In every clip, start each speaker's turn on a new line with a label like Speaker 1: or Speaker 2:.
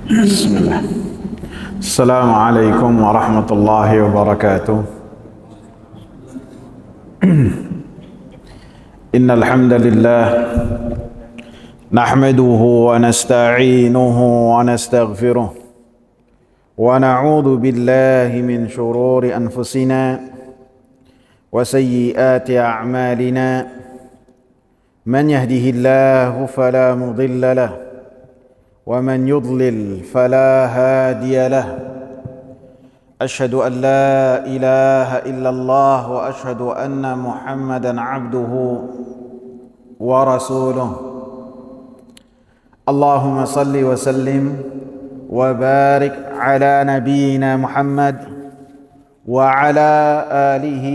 Speaker 1: Bismillah. Assalamualaikum warahmatullahi wabarakatuh. Innal hamdalillah nahmaduhu wa nasta'inuhu wa nastaghfiruh wa na'udzu billahi min shururi anfusina wa sayyiati a'malina. Man yahdihillahu fala mudilla lahu ومن يضلل فلا هادي له أشهد أن لا إله إلا الله وأشهد أن محمدا عبده ورسوله اللهم صل وسلم وبارك على نبينا محمد وعلى آله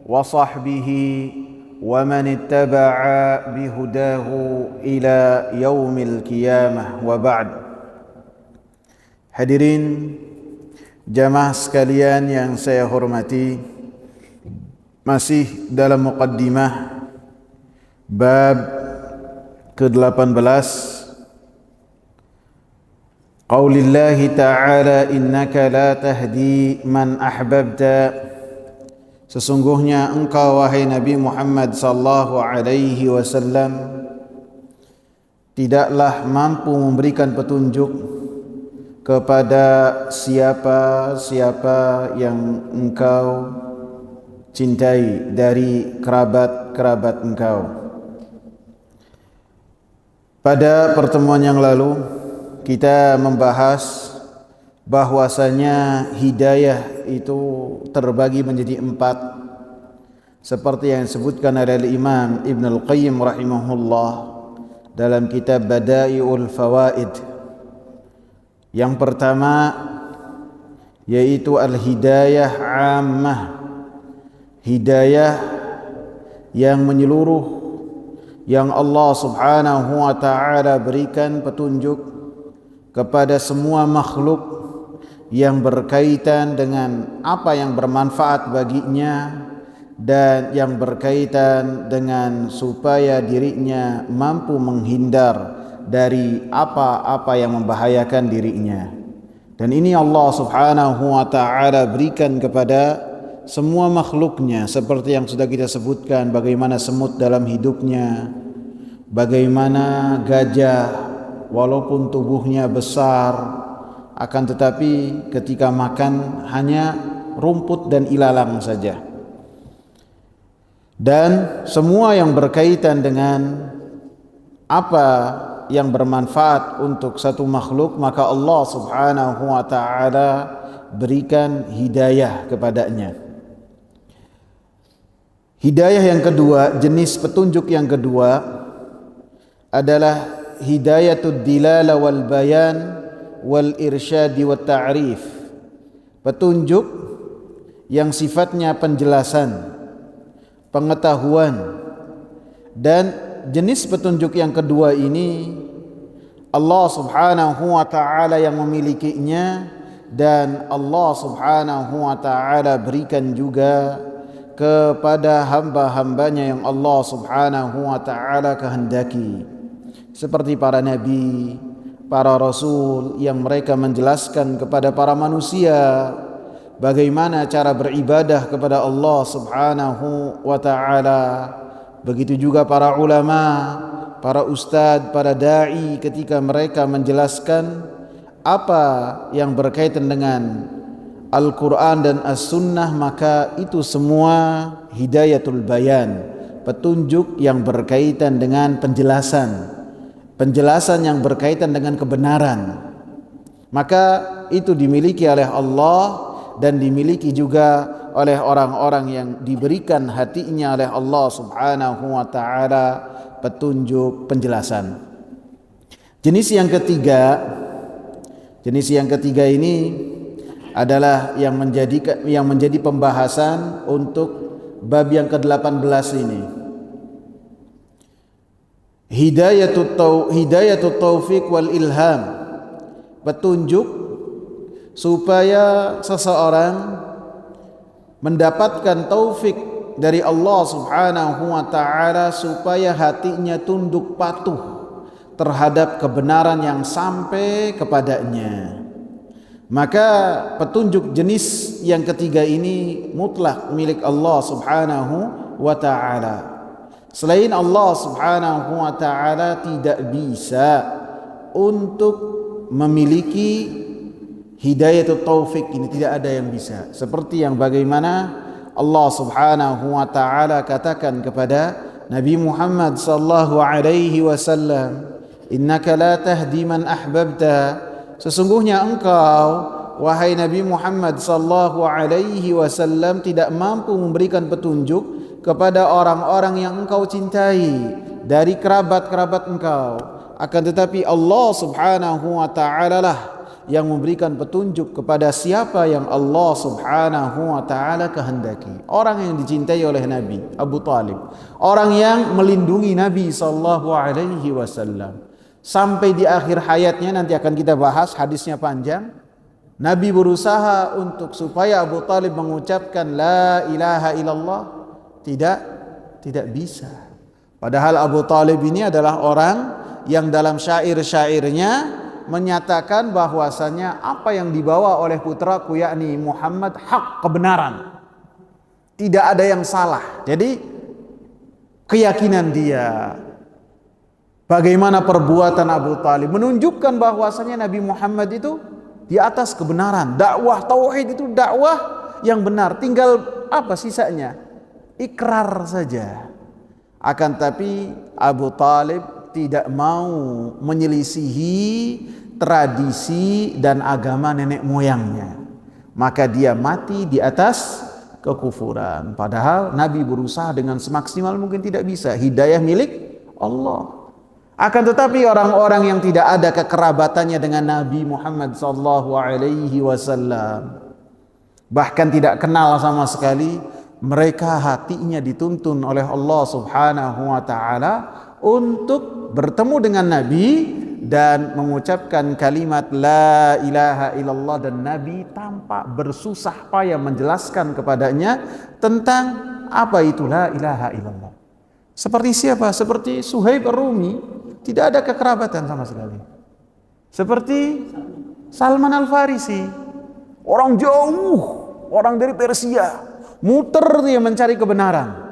Speaker 1: وصحبه ومن اتبع بهداه إلى يوم القيامة وبعد. Hadirin jamaah sekalian yang saya hormati, masih dalam muqaddimah bab ke-18 Qaulillahi ta'ala innaka la tahdi man ahbabta. Sesungguhnya engkau wahai Nabi Muhammad sallallahu alaihi wasallam tidaklah mampu memberikan petunjuk kepada siapa-siapa yang engkau cintai dari kerabat-kerabat engkau. Pada pertemuan yang lalu kita membahas bahwasanya hidayah itu terbagi menjadi 4, seperti yang disebutkan oleh Imam Ibn Al-Qayyim rahimahullah dalam kitab Bada'iul Fawaid. Yang pertama yaitu al-hidayah ammah, hidayah yang menyeluruh, yang Allah subhanahu wa ta'ala berikan petunjuk kepada semua makhluk yang berkaitan dengan apa yang bermanfaat baginya dan yang berkaitan dengan supaya dirinya mampu menghindar dari apa-apa yang membahayakan dirinya. Dan ini Allah subhanahu wa ta'ala berikan kepada semua makhluknya, seperti yang sudah kita sebutkan, bagaimana semut dalam hidupnya, bagaimana gajah walaupun tubuhnya besar akan tetapi ketika makan hanya rumput dan ilalang saja. Dan semua yang berkaitan dengan apa yang bermanfaat untuk satu makhluk, maka Allah subhanahu wa ta'ala berikan hidayah kepadanya. Hidayah yang kedua, jenis petunjuk yang kedua adalah hidayatud dilala wal bayan wal irsyadi wat ta'rif. Petunjuk yang sifatnya penjelasan, pengetahuan. Dan jenis petunjuk yang kedua ini Allah subhanahu wa ta'ala yang memilikinya, dan Allah subhanahu wa ta'ala berikan juga kepada hamba-hambanya yang Allah subhanahu wa ta'ala kehendaki, seperti para nabi, para rasul yang mereka menjelaskan kepada para manusia bagaimana cara beribadah kepada Allah subhanahu wa ta'ala. Begitu juga para ulama, para ustadz, para da'i, ketika mereka menjelaskan apa yang berkaitan dengan Al-Quran dan As-Sunnah, maka itu semua hidayatul bayan, petunjuk yang berkaitan dengan penjelasan yang berkaitan dengan kebenaran. Maka itu dimiliki oleh Allah dan dimiliki juga oleh orang-orang yang diberikan hatinya oleh Allah subhanahu wa ta'ala petunjuk penjelasan. Jenis yang ketiga ini adalah yang menjadi pembahasan untuk bab yang ke-18 ini. Hidayatut taufiq wal ilham, petunjuk supaya seseorang mendapatkan taufik dari Allah subhanahu wa ta'ala, supaya hatinya tunduk patuh terhadap kebenaran yang sampai kepadanya. Maka petunjuk jenis yang ketiga ini mutlak milik Allah Subhanahu wa ta'ala. Selain Allah Subhanahu wa ta'ala tidak bisa untuk memiliki hidayah taufik ini, tidak ada yang bisa. Seperti yang bagaimana Allah Subhanahu wa ta'ala katakan kepada Nabi Muhammad sallallahu alaihi wasallam, innaka la tahdi man ahbabta, sesungguhnya engkau wahai Nabi Muhammad sallallahu alaihi wasallam tidak mampu memberikan petunjuk kepada orang-orang yang engkau cintai dari kerabat-kerabat engkau, akan tetapi Allah Subhanahu wa ta'ala lah yang memberikan petunjuk kepada siapa yang Allah Subhanahu wa ta'ala kehendaki. Orang yang dicintai oleh Nabi Abu Talib, orang yang melindungi Nabi sallallahu alaihi wasallam sampai di akhir hayatnya. Nanti akan kita bahas, hadisnya panjang. Nabi berusaha untuk supaya Abu Talib mengucapkan la ilaha illallah, tidak bisa. Padahal Abu Talib ini adalah orang yang dalam syair-syairnya menyatakan bahwasanya apa yang dibawa oleh putraku yakni Muhammad hak, kebenaran, tidak ada yang salah. Jadi keyakinan dia, bagaimana perbuatan Abu Talib menunjukkan bahwasanya Nabi Muhammad itu di atas kebenaran. Dakwah tauhid itu dakwah yang benar, tinggal apa sisanya? Ikrar saja. Akan tapi Abu Talib tidak mau menyelisihi tradisi dan agama nenek moyangnya, maka dia mati di atas kekufuran. Padahal Nabi berusaha dengan semaksimal mungkin, tidak bisa. Hidayah milik Allah. Akan tetapi orang-orang yang tidak ada kekerabatannya dengan Nabi Muhammad sallallahu alaihi wasallam, bahkan tidak kenal sama sekali, mereka hatinya dituntun oleh Allah Subhanahu wa ta'ala untuk bertemu dengan Nabi dan mengucapkan kalimat la ilaha illallah, dan Nabi tampak bersusah payah menjelaskan kepadanya tentang apa itu la ilaha illallah. Seperti siapa? Seperti Suhaib Ar-Rumi, tidak ada kekerabatan sama sekali. Seperti Salman Al-Farisi, orang jauh, orang dari Persia, muter dia mencari kebenaran.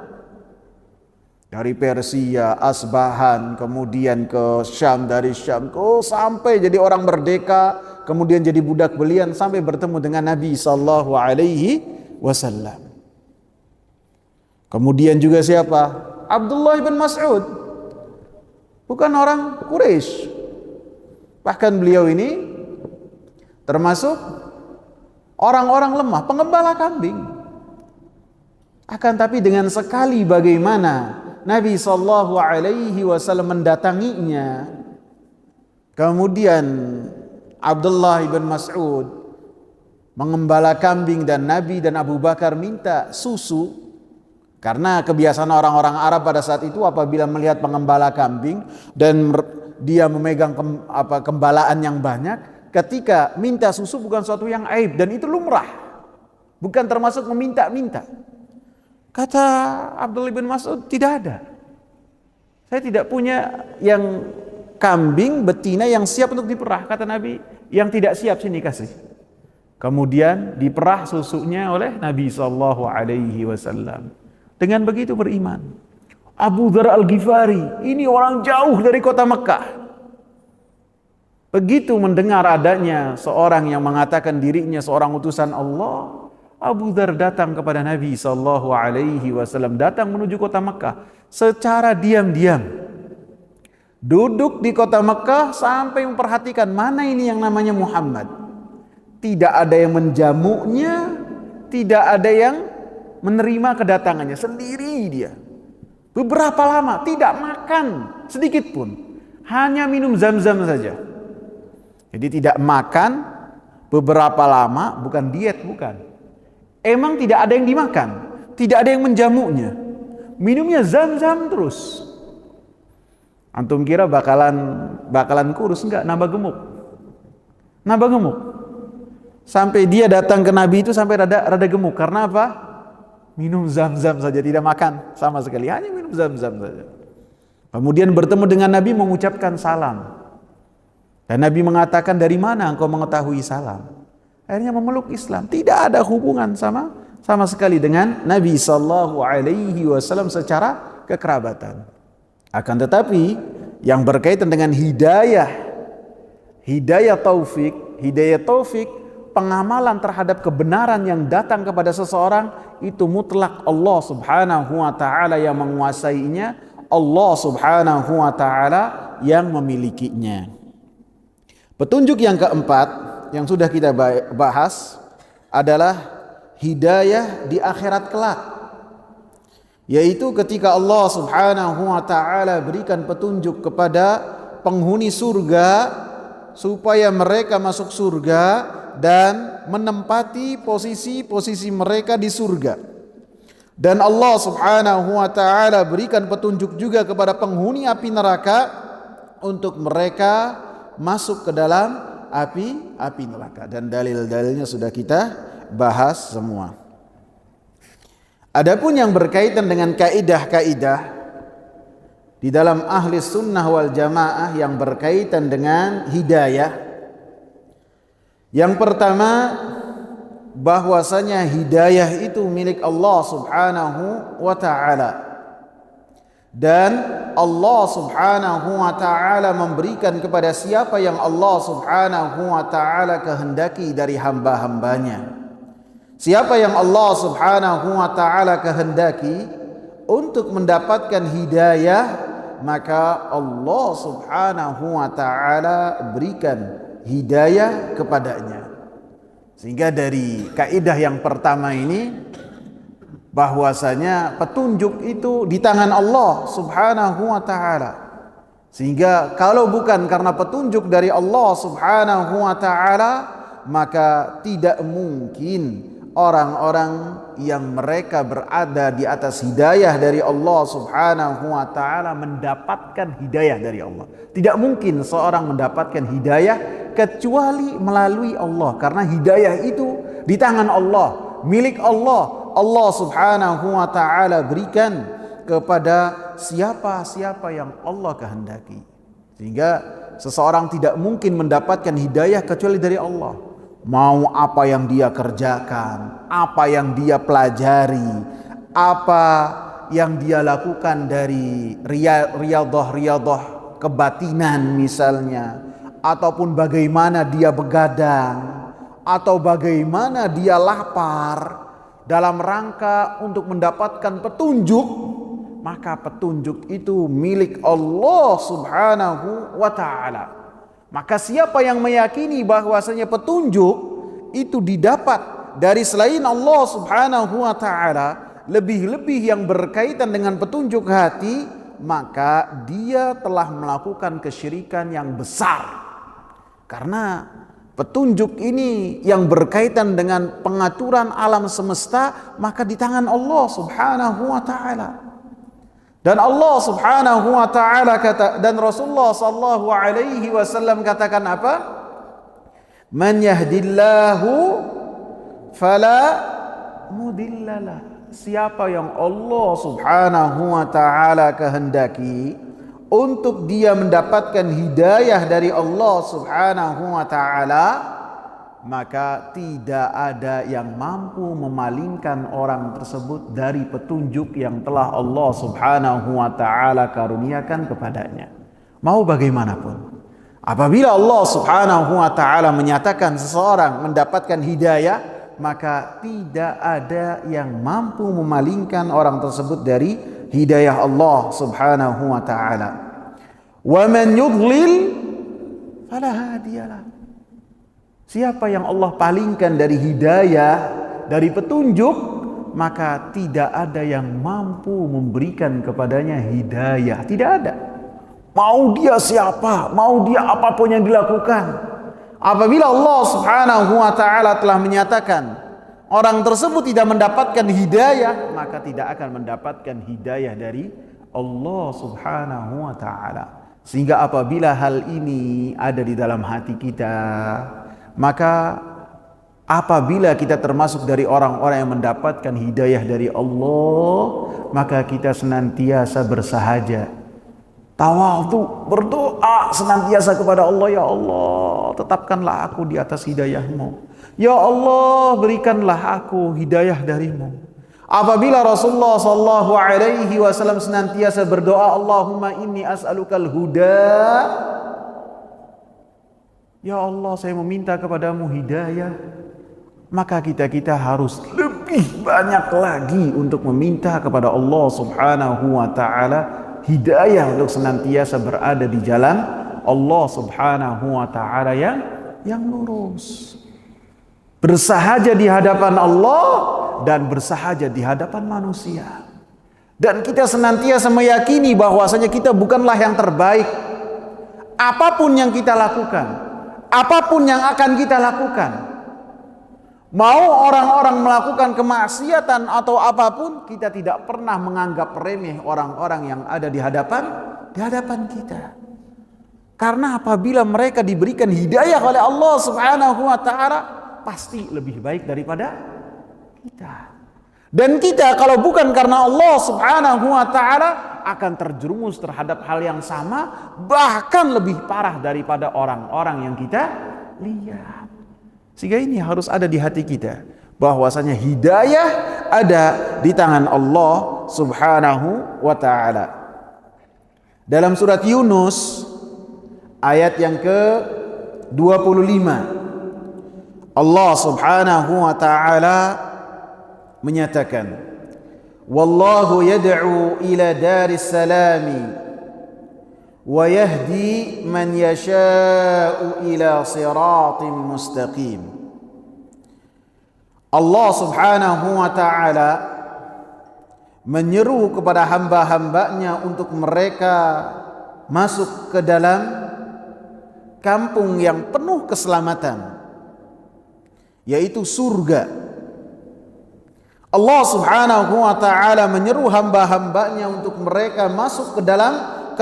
Speaker 1: Dari Persia, Asbahan, kemudian ke Syam, dari Syam sampai jadi orang merdeka, kemudian jadi budak belian sampai bertemu dengan Nabi sallallahu alaihi wasallam. Kemudian juga siapa? Abdullah bin Mas'ud, bukan orang Quraisy. Bahkan beliau ini termasuk orang-orang lemah, pengembala kambing. Akan tapi dengan sekali bagaimana Nabi sallallahu alaihi wasallam mendatanginya, kemudian Abdullah bin Mas'ud mengembala kambing dan Nabi dan Abu Bakar minta susu, karena kebiasaan orang-orang Arab pada saat itu apabila melihat pengembala kambing dan dia memegang kembalaan yang banyak, ketika minta susu bukan suatu yang aib dan itu lumrah, bukan termasuk meminta-minta. Kata Abdullah bin Mas'ud, tidak ada. Saya tidak punya yang kambing betina yang siap untuk diperah. Kata Nabi, yang tidak siap sini kasih. Kemudian diperah susunya oleh Nabi sallallahu alaihi wasallam. Dengan begitu beriman. Abu Dzar Al-Ghifari, ini orang jauh dari kota Mekah. Begitu mendengar adanya seorang yang mengatakan dirinya seorang utusan Allah, Abu Dzar datang kepada Nabi sallallahu alaihi wasallam, datang menuju kota Mekah secara diam-diam. Duduk di kota Mekah sampai memperhatikan mana ini yang namanya Muhammad. Tidak ada yang menjamunya, tidak ada yang menerima kedatangannya, sendiri dia. Beberapa lama tidak makan sedikit pun, hanya minum zam-zam saja. Jadi tidak makan beberapa lama, bukan diet, bukan. Emang tidak ada yang dimakan, tidak ada yang menjamunya, minumnya zam-zam terus. Antum kira bakalan kurus? Enggak, nambah gemuk. Sampai dia datang ke Nabi itu sampai rada gemuk. Karena apa? Minum zam-zam saja, tidak makan sama sekali, hanya minum zam-zam saja. Kemudian bertemu dengan Nabi mengucapkan salam. Dan Nabi mengatakan, dari mana engkau mengetahui salam? Akhirnya memeluk Islam. Tidak ada hubungan sama sekali dengan Nabi SAW secara kekerabatan. Akan tetapi yang berkaitan dengan hidayah taufik, pengamalan terhadap kebenaran yang datang kepada seseorang, itu mutlak Allah Subhanahu wa taala yang menguasainya, Allah Subhanahu wa taala yang memilikinya. Petunjuk yang keempat yang sudah kita bahas adalah hidayah di akhirat kelak, yaitu ketika Allah Subhanahu wa taala berikan petunjuk kepada penghuni surga supaya mereka masuk surga dan menempati posisi-posisi mereka di surga. Dan Allah Subhanahu wa taala berikan petunjuk juga kepada penghuni api neraka untuk mereka masuk ke dalam api neraka, dan dalil-dalilnya sudah kita bahas semua. Adapun yang berkaitan dengan kaidah-kaidah di dalam ahli sunnah wal jamaah yang berkaitan dengan hidayah, yang pertama, bahwasanya hidayah itu milik Allah Subhanahu wa taala, dan Allah Subhanahu wa taala memberikan kepada siapa yang Allah Subhanahu wa taala kehendaki dari hamba-hambanya. Siapa yang Allah Subhanahu wa taala kehendaki untuk mendapatkan hidayah, maka Allah Subhanahu wa taala berikan hidayah kepadanya. Sehingga dari kaidah yang pertama ini, bahwasanya petunjuk itu di tangan Allah Subhanahu wa taala. Sehingga kalau bukan karena petunjuk dari Allah Subhanahu wa taala, maka tidak mungkin orang-orang yang mereka berada di atas hidayah dari Allah Subhanahu wa taala mendapatkan hidayah dari Allah. Tidak mungkin seorang mendapatkan hidayah kecuali melalui Allah, karena hidayah itu di tangan Allah, milik Allah. Allah Subhanahu wa taala berikan kepada siapa-siapa yang Allah kehendaki. Sehingga seseorang tidak mungkin mendapatkan hidayah kecuali dari Allah. Mau apa yang dia kerjakan, apa yang dia pelajari, apa yang dia lakukan dari riyadhah kebatinan misalnya, ataupun bagaimana dia begadang, atau bagaimana dia lapar dalam rangka untuk mendapatkan petunjuk, maka petunjuk itu milik Allah Subhanahu wa taala. Maka siapa yang meyakini bahwasanya petunjuk itu didapat dari selain Allah Subhanahu wa taala, lebih-lebih yang berkaitan dengan petunjuk hati, maka dia telah melakukan kesyirikan yang besar. Karena petunjuk ini yang berkaitan dengan pengaturan alam semesta, maka di tangan Allah Subhanahu wa taala. Dan Allah Subhanahu wa taala kata, dan Rasulullah sallallahu alaihi wasallam katakan apa? Man yahdillahu fala mudhillalah. Siapa yang Allah Subhanahu wa taala kehendaki untuk dia mendapatkan hidayah dari Allah Subhanahu wa taala, maka tidak ada yang mampu memalingkan orang tersebut dari petunjuk yang telah Allah Subhanahu wa taala karuniakan kepadanya. Mau bagaimanapun, apabila Allah Subhanahu wa taala menyatakan seseorang mendapatkan hidayah, maka tidak ada yang mampu memalingkan orang tersebut dari hidayah Allah Subhanahu wa taala. Wa man yudlil fala hadiyalah. Siapa yang Allah palingkan dari hidayah, dari petunjuk, maka tidak ada yang mampu memberikan kepadanya hidayah. Tidak ada. Mau dia siapa, mau dia apapun yang dilakukan, apabila Allah Subhanahu wa taala telah menyatakan orang tersebut tidak mendapatkan hidayah, maka tidak akan mendapatkan hidayah dari Allah Subhanahu wa taala. Sehingga apabila hal ini ada di dalam hati kita, maka apabila kita termasuk dari orang-orang yang mendapatkan hidayah dari Allah, maka kita senantiasa bersahaja Tawadhu, berdoa senantiasa kepada Allah, ya Allah, tetapkanlah aku di atas hidayah-Mu. Ya Allah, berikanlah aku hidayah dari-Mu. Apabila Rasulullah sallallahu alaihi wasallam senantiasa berdoa, Allahumma inni as'alukal huda, ya Allah, saya meminta kepadamu hidayah, maka kita harus lebih banyak lagi untuk meminta kepada Allah subhanahu wa ta'ala hidayah untuk senantiasa berada di jalan Allah subhanahu wa ta'ala yang lurus. Bersahaja di hadapan Allah dan bersahaja di hadapan manusia. Dan kita senantiasa meyakini bahwasanya kita bukanlah yang terbaik. Apapun yang kita lakukan, apapun yang akan kita lakukan, mau orang-orang melakukan kemaksiatan atau apapun, kita tidak pernah menganggap remeh orang-orang yang ada di hadapan kita. Karena apabila mereka diberikan hidayah oleh Allah subhanahu wa ta'ala, pasti lebih baik daripada kita. Dan kita kalau bukan karena Allah subhanahu wa ta'ala akan terjerumus terhadap hal yang sama, bahkan lebih parah daripada orang-orang yang kita lihat. Sehingga ini harus ada di hati kita, bahwasanya hidayah ada di tangan Allah subhanahu wa ta'ala. Dalam surat Yunus ayat yang ke-25, Allah subhanahu wa ta'ala menyatakan, wallahu yad'u ila daris salami wa yahdi man yasha'u ila siratim mustaqim. Allah subhanahu wa ta'ala menyeru kepada hamba-hambanya untuk mereka masuk ke dalam kampung yang penuh keselamatan, yaitu surga. Allah subhanahu wa ta'ala menyeru hamba-hambanya untuk mereka masuk ke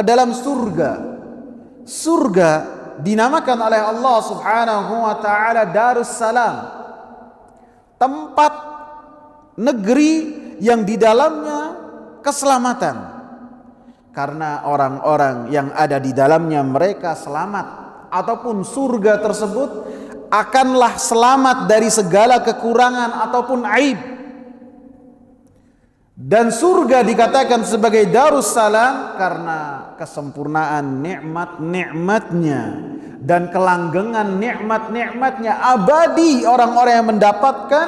Speaker 1: dalam surga. Surga dinamakan oleh Allah subhanahu wa ta'ala Darussalam, tempat negeri yang di dalamnya keselamatan, karena orang-orang yang ada di dalamnya mereka selamat, ataupun surga tersebut akanlah selamat dari segala kekurangan ataupun aib. Dan surga dikatakan sebagai Darussalam karena kesempurnaan nikmat-nikmatnya dan kelanggengan nikmat-nikmatnya abadi. Orang-orang yang mendapatkan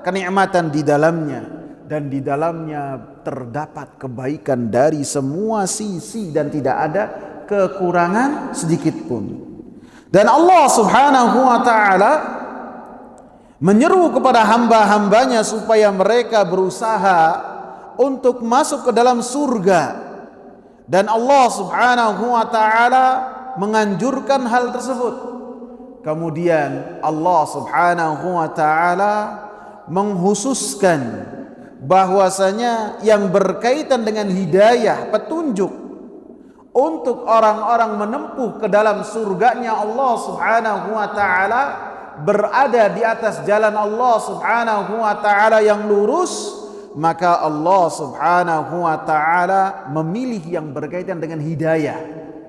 Speaker 1: kenikmatan di dalamnya, dan di dalamnya terdapat kebaikan dari semua sisi dan tidak ada kekurangan sedikit pun. Dan Allah subhanahu wa ta'ala menyeru kepada hamba-hambanya supaya mereka berusaha untuk masuk ke dalam surga. Dan Allah subhanahu wa ta'ala menganjurkan hal tersebut. Kemudian Allah subhanahu wa ta'ala menghususkan bahwasanya yang berkaitan dengan hidayah, petunjuk untuk orang-orang menempuh ke dalam surganya Allah subhanahu wa ta'ala, berada di atas jalan Allah subhanahu wa ta'ala yang lurus, maka Allah subhanahu wa ta'ala memilih yang berkaitan dengan hidayah,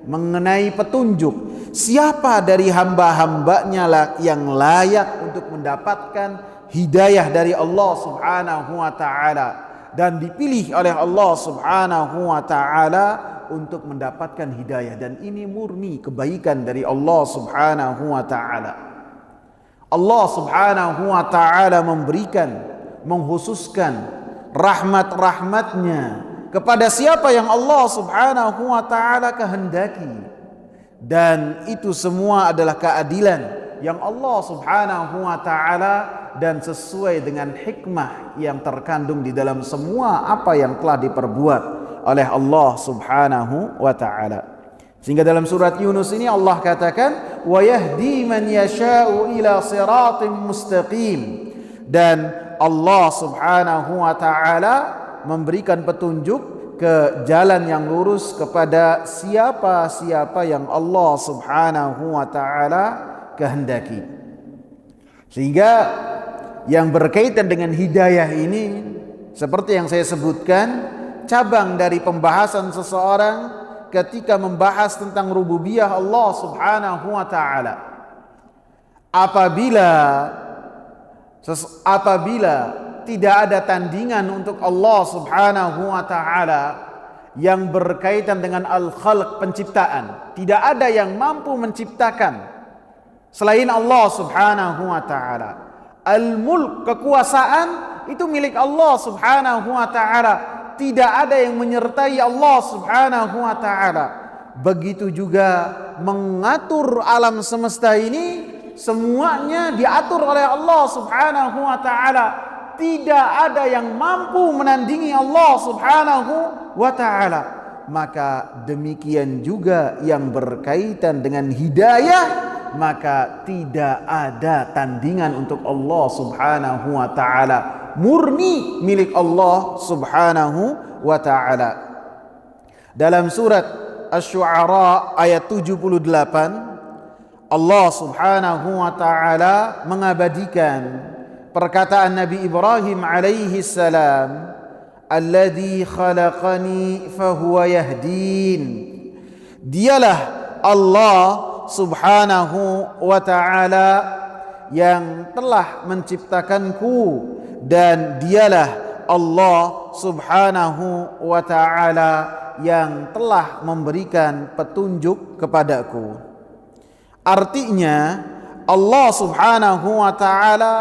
Speaker 1: mengenai petunjuk. Siapa dari hamba-hambanya yang layak untuk mendapatkan hidayah dari Allah subhanahu wa ta'ala, dan dipilih oleh Allah subhanahu wa ta'ala untuk mendapatkan hidayah. Dan ini murni kebaikan dari Allah subhanahu wa ta'ala. Allah subhanahu wa ta'ala memberikan, menghususkan rahmat-rahmatnya kepada siapa yang Allah subhanahu wa ta'ala kehendaki. Dan itu semua adalah keadilan yang Allah subhanahu wa ta'ala, dan sesuai dengan hikmah yang terkandung di dalam semua apa yang telah diperbuat oleh Allah subhanahu wa ta'ala. Sehingga dalam surat Yunus ini Allah katakan, wa yahdi man yasha'u ila siratim mustaqim. Dan Allah subhanahu wa ta'ala memberikan petunjuk ke jalan yang lurus kepada siapa-siapa yang Allah subhanahu wa ta'ala kehendaki. Sehingga yang berkaitan dengan hidayah ini, seperti yang saya sebutkan, cabang dari pembahasan seseorang ketika membahas tentang rububiyah Allah Subhanahu wa taala. Apabila tidak ada tandingan untuk Allah Subhanahu wa taala yang berkaitan dengan al-khalq, penciptaan, tidak ada yang mampu menciptakan selain Allah Subhanahu wa taala. Al-mulk, kekuasaan, itu milik Allah Subhanahu wa taala. Tidak ada yang menyertai Allah Subhanahu wa taala. Begitu juga mengatur alam semesta ini, semuanya diatur oleh Allah Subhanahu wa taala. Tidak ada yang mampu menandingi Allah Subhanahu wa taala. Maka demikian juga yang berkaitan dengan hidayah, maka tidak ada tandingan untuk Allah Subhanahu wa taala. Murni milik Allah Subhanahu wa taala. Dalam surat Asy-Syu'ara ayat 78, Allah Subhanahu wa taala mengabadikan perkataan Nabi Ibrahim alaihi salam, alladzi khalaqani fahuwa yahdin. Dialah Allah Subhanahu wa taala yang telah menciptakanku, dan dialah Allah Subhanahu wa taala yang telah memberikan petunjuk kepadaku. Artinya Allah Subhanahu wa taala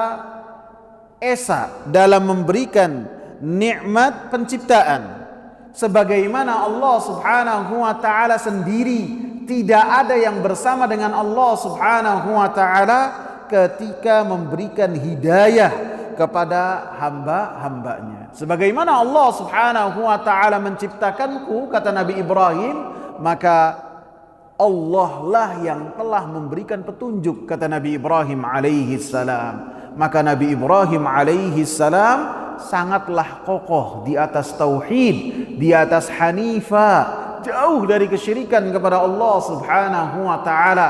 Speaker 1: esa dalam memberikan nikmat penciptaan, sebagaimana Allah Subhanahu wa taala sendiri tidak ada yang bersama dengan Allah Subhanahu wa taala ketika memberikan hidayah kepada hamba-hambanya. Sebagaimana Allah Subhanahu wa taala menciptakanku, kata Nabi Ibrahim, maka Allah lah yang telah memberikan petunjuk, kata Nabi Ibrahim alaihi salam. Maka Nabi Ibrahim alaihi salam sangatlah kokoh di atas tauhid, di atas hanifah, jauh dari kesyirikan kepada Allah Subhanahu wa taala,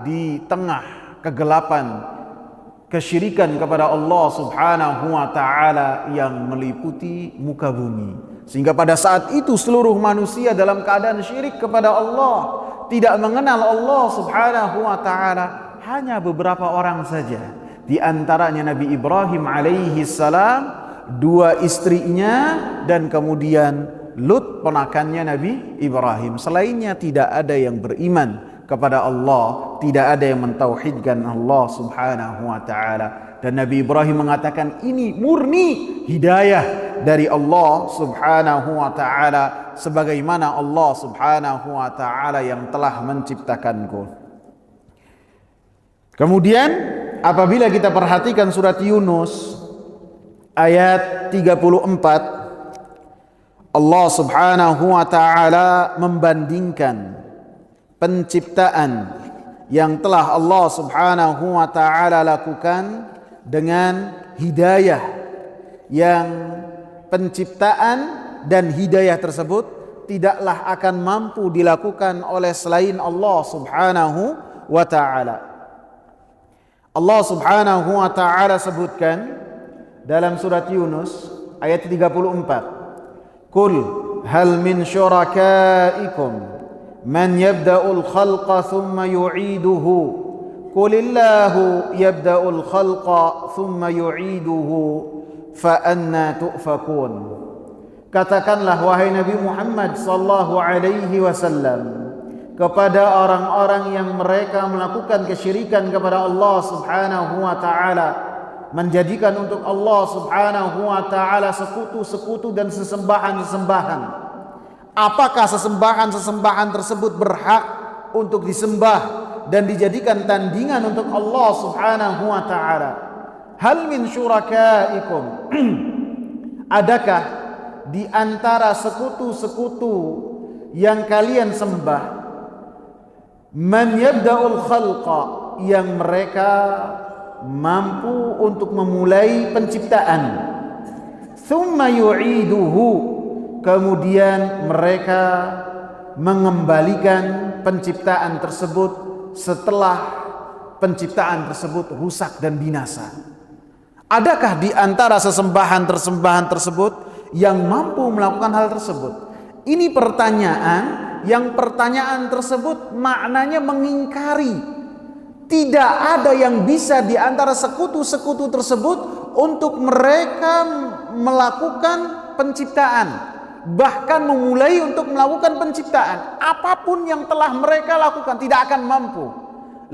Speaker 1: di tengah kegelapan kesyirikan kepada Allah Subhanahu wa taala yang meliputi muka bumi. Sehingga pada saat itu seluruh manusia dalam keadaan syirik kepada Allah, tidak mengenal Allah Subhanahu wa taala. Hanya beberapa orang saja, di antaranya Nabi Ibrahim alaihi salam, dua istrinya, dan kemudian Lut ponakannya Nabi Ibrahim. Selainnya tidak ada yang beriman kepada Allah, tidak ada yang mentauhidkan Allah Subhanahu wa taala. Dan Nabi Ibrahim mengatakan ini murni hidayah dari Allah Subhanahu wa taala, sebagaimana Allah Subhanahu wa taala yang telah menciptakanku. Kemudian apabila kita perhatikan surat Yunus ayat 34, Allah Subhanahu wa taala membandingkan penciptaan yang telah Allah Subhanahu wa taala lakukan dengan hidayah, yang penciptaan dan hidayah tersebut tidaklah akan mampu dilakukan oleh selain Allah Subhanahu wa taala. Allah Subhanahu wa taala sebutkan dalam surat Yunus ayat 34, Qul hal min syurakaikum man yabda'ul khalqa thumma yu'iduhu Qulillahu yabda'ul khalqa thumma yu'iduhu fa anna tu'fakun. Katakanlah wahai Nabi Muhammad sallallahu alaihi wasallam kepada orang-orang yang mereka melakukan kesyirikan kepada Allah Subhanahu wa taala, menjadikan untuk Allah Subhanahu wa taala sekutu-sekutu dan sesembahan-sesembahan. Apakah sesembahan-sesembahan tersebut berhak untuk disembah dan dijadikan tandingan untuk Allah Subhanahu wa taala? Hal min syurakaikum, adakah di antara sekutu-sekutu yang kalian sembah, man yabda'ul khalqa, yang mereka mampu untuk memulai penciptaan, thumma yu'iduhu, kemudian mereka mengembalikan penciptaan tersebut setelah penciptaan tersebut rusak dan binasa. Adakah di antara sesembahan-sesembahan tersebut yang mampu melakukan hal tersebut? Ini pertanyaan yang pertanyaan tersebut maknanya mengingkari. Tidak ada yang bisa di antara sekutu-sekutu tersebut untuk mereka melakukan penciptaan, bahkan memulai untuk melakukan penciptaan. Apapun yang telah mereka lakukan tidak akan mampu.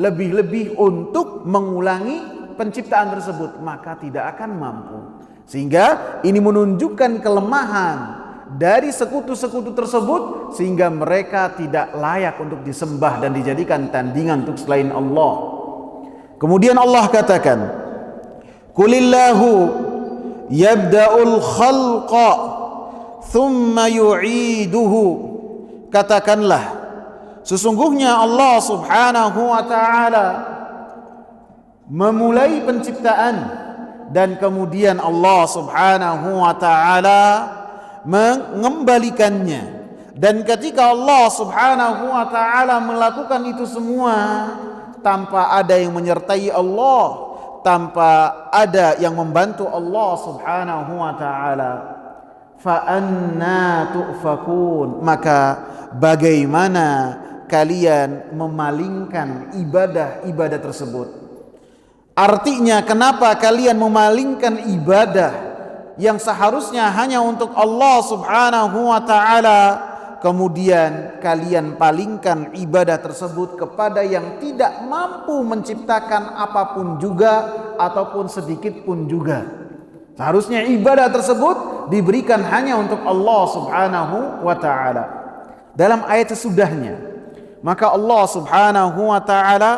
Speaker 1: Lebih-lebih untuk mengulangi penciptaan tersebut, maka tidak akan mampu. Sehingga ini menunjukkan kelemahan dari sekutu-sekutu tersebut, sehingga mereka tidak layak untuk disembah dan dijadikan tandingan untuk selain Allah. Kemudian Allah katakan, Qulillahu yabda'ul khalqa thumma yu'iduhu. Katakanlah, sesungguhnya Allah subhanahu wa ta'ala memulai penciptaan dan kemudian Allah subhanahu wa ta'ala mengembalikannya. Dan ketika Allah subhanahu wa ta'ala melakukan itu semua tanpa ada yang menyertai Allah, tanpa ada yang membantu Allah subhanahu wa ta'ala, fa anna tu'fakun, maka bagaimana kalian memalingkan ibadah-ibadah tersebut? Artinya, kenapa kalian memalingkan ibadah yang seharusnya hanya untuk Allah subhanahu wa ta'ala, kemudian kalian palingkan ibadah tersebut kepada yang tidak mampu menciptakan apapun juga ataupun sedikit pun juga. Seharusnya ibadah tersebut diberikan hanya untuk Allah subhanahu wa ta'ala. Dalam ayat sesudahnya, maka Allah subhanahu wa ta'ala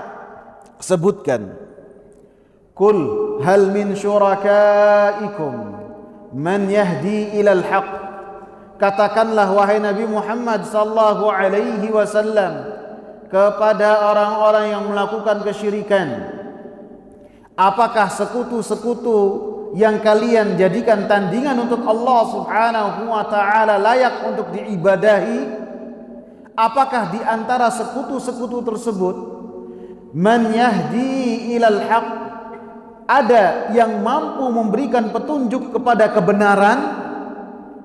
Speaker 1: sebutkan, Qul hal min syurakaikum man yahdi ilal haq. Katakanlah wahai Nabi Muhammad sallallahu alaihi wasallam kepada orang-orang yang melakukan kesyirikan, apakah sekutu-sekutu yang kalian jadikan tandingan untuk Allah subhanahu wa ta'ala layak untuk diibadahi? Apakah di antara sekutu-sekutu tersebut man yahdi ilal haq, ada yang mampu memberikan petunjuk kepada kebenaran?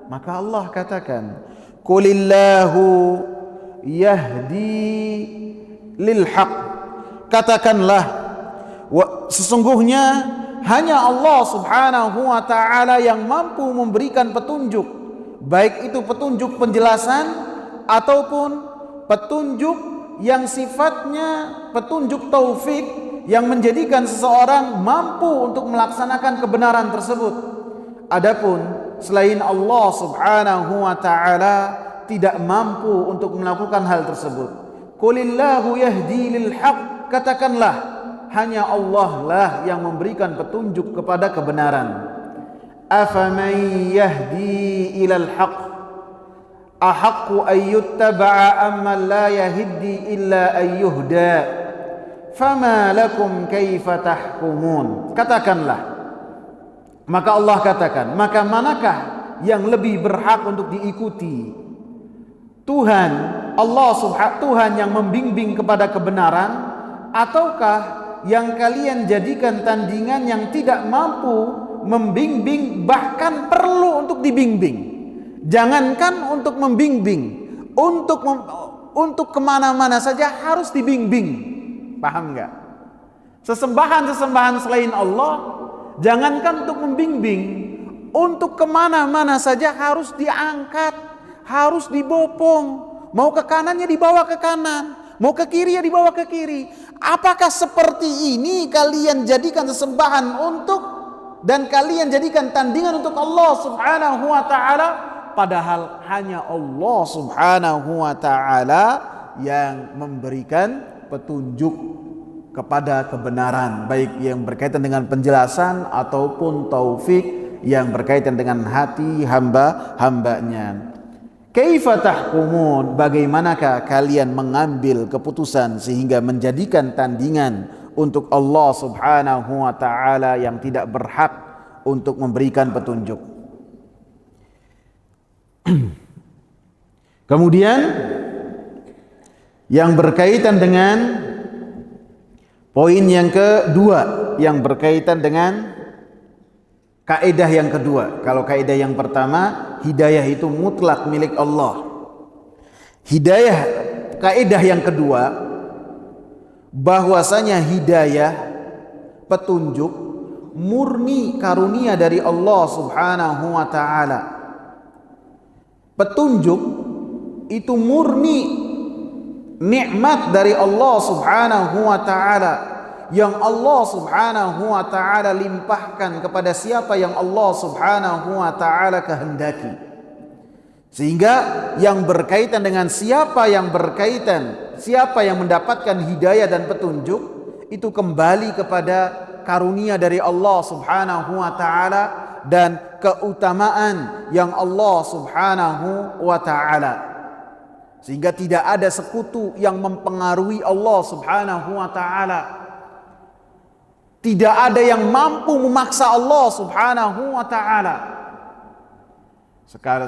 Speaker 1: Maka Allah katakan, Qulillahu yahdi lil haq. Katakanlah, sesungguhnya hanya Allah subhanahu wa ta'ala yang mampu memberikan petunjuk, baik itu petunjuk penjelasan ataupun petunjuk yang sifatnya petunjuk taufik, yang menjadikan seseorang mampu untuk melaksanakan kebenaran tersebut. Adapun selain Allah subhanahu wa ta'ala tidak mampu untuk melakukan hal tersebut. Qulillahu yahdi lil haq. Katakanlah, hanya Allah lah yang memberikan petunjuk kepada kebenaran. Afaman yahdi ilal haq ahaqqu ayyuttaba'a amman la yahdi illa ayyuhda fama lakum kaifa tahkumun. Katakanlah, maka Allah katakan, maka manakah yang lebih berhak untuk diikuti? Tuhan Allah Tuhan yang membimbing kepada kebenaran, ataukah yang kalian jadikan tandingan yang tidak mampu membimbing, bahkan perlu untuk dibimbing? Jangankan untuk membimbing, untuk kemana-mana saja harus dibimbing. Paham enggak? Sesembahan-sesembahan selain Allah, jangankan untuk membimbing, untuk kemana-mana saja harus diangkat, harus dibopong. Mau ke kanannya dibawa ke kanan, mau ke kiri ya dibawa ke kiri. Apakah seperti ini kalian jadikan sesembahan untuk, dan kalian jadikan tandingan untuk Allah subhanahu wa ta'ala? Padahal hanya Allah subhanahu wa ta'ala yang memberikan petunjuk kepada kebenaran, baik yang berkaitan dengan penjelasan ataupun taufik yang berkaitan dengan hati hamba-hambanya. Kaifa tahkumun, bagaimanakah kalian mengambil keputusan sehingga menjadikan tandingan untuk Allah subhanahu wa ta'ala yang tidak berhak untuk memberikan petunjuk? Kemudian yang berkaitan dengan poin yang kedua, yang berkaitan dengan kaidah yang kedua. Kalau kaidah yang pertama, hidayah itu mutlak milik Allah. Hidayah, kaidah yang kedua, bahwasanya hidayah, petunjuk murni karunia dari Allah Subhanahu wa taala. Petunjuk itu murni nikmat dari Allah Subhanahu wa taala yang Allah Subhanahu wa taala limpahkan kepada siapa yang Allah Subhanahu wa taala kehendaki. Sehingga yang berkaitan dengan siapa yang mendapatkan hidayah dan petunjuk itu kembali kepada karunia dari Allah Subhanahu wa taala dan keutamaan yang Allah Subhanahu wa taala. Sehingga tidak ada sekutu yang mempengaruhi Allah Subhanahu wa taala. Tidak ada yang mampu memaksa Allah Subhanahu wa taala.